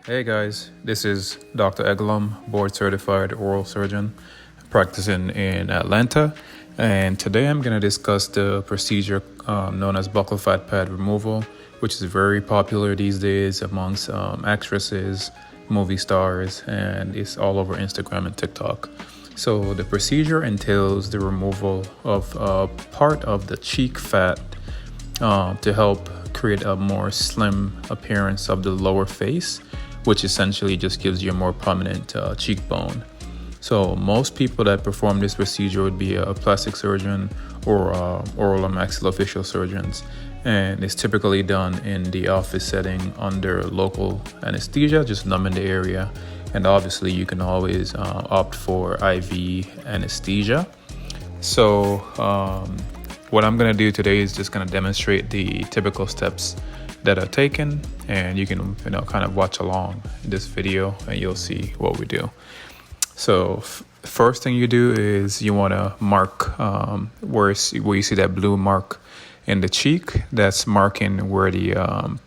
Hey guys, this is Dr. Egolum, board certified oral surgeon practicing in Atlanta. And today I'm going to discuss the procedure known as buccal fat pad removal, which is very popular these days amongst actresses, movie stars, and it's all over Instagram and TikTok. So the procedure entails the removal of part of the cheek fat to help create a more slim appearance of the lower face, which essentially just gives you a more prominent cheekbone. So most people that perform this procedure would be a plastic surgeon or oral or maxillofacial surgeons, and it's typically done in the office setting under local anesthesia, just numbing the area. And obviously you can always opt for IV anesthesia. So what I'm going to do today is just going to demonstrate the typical steps that are taken, and you can kind of watch along in this video and you'll see what we do. So first thing you do is you want to mark where you see that blue mark in the cheek. That's marking where the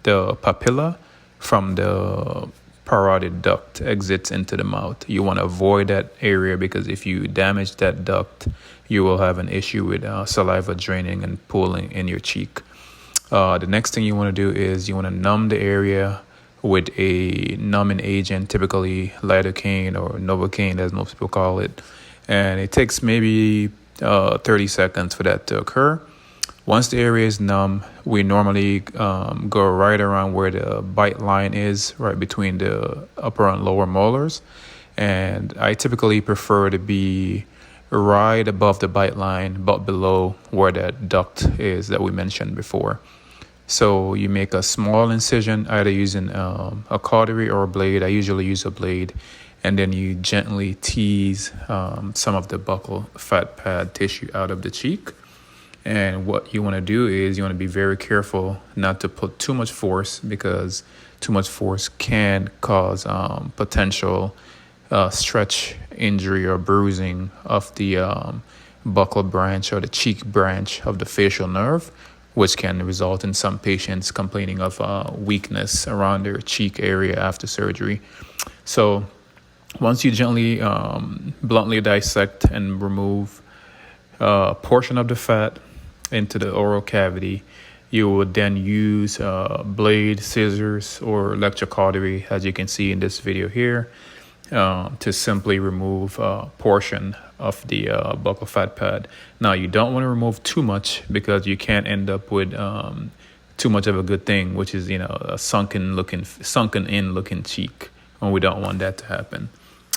papilla from the parotid duct exits into the mouth. You want to avoid that area because if you damage that duct, you will have an issue with saliva draining and pooling in your cheek. The next thing you want to do is you want to numb the area with a numbing agent, typically lidocaine or novocaine, as most people call it. And it takes maybe 30 seconds for that to occur. Once the area is numb, we normally go right around where the bite line is, right between the upper and lower molars. And I typically prefer to be right above the bite line, but below where that duct is that we mentioned before. So you make a small incision, either using a cautery or a blade. I usually use a blade. And then you gently tease some of the buccal fat pad tissue out of the cheek. And what you want to do is you want to be very careful not to put too much force, because too much force can cause potential stretch injury or bruising of the buccal branch or the cheek branch of the facial nerve, which can result in some patients complaining of weakness around their cheek area after surgery. So once you gently, bluntly dissect and remove a portion of the fat into the oral cavity, you would then use blade, scissors, or electrocautery, as you can see in this video here, to simply remove a portion of the buccal fat pad. Now, you don't want to remove too much because you can't end up with too much of a good thing, which is a sunken in looking cheek, and we don't want that to happen.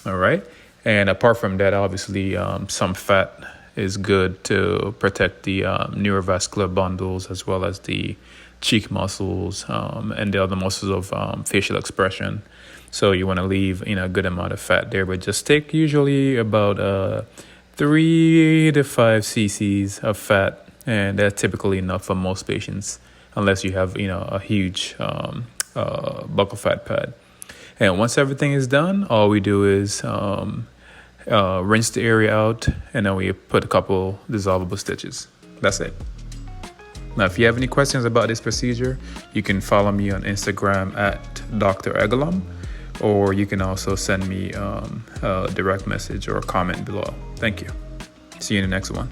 All right. And apart from that, obviously, some fat is good to protect the neurovascular bundles as well as the cheek muscles and the other muscles of facial expression. So you want to leave a good amount of fat there, but just take usually about 3 to 5 cc's of fat, and that's typically enough for most patients, unless you have a huge buccal fat pad. And once everything is done, all we do is rinse the area out, and then we put a couple dissolvable stitches. That's it. Now, if you have any questions about this procedure, you can follow me on Instagram at Dr. Egolum, or you can also send me a direct message or a comment below. Thank you. See you in the next one.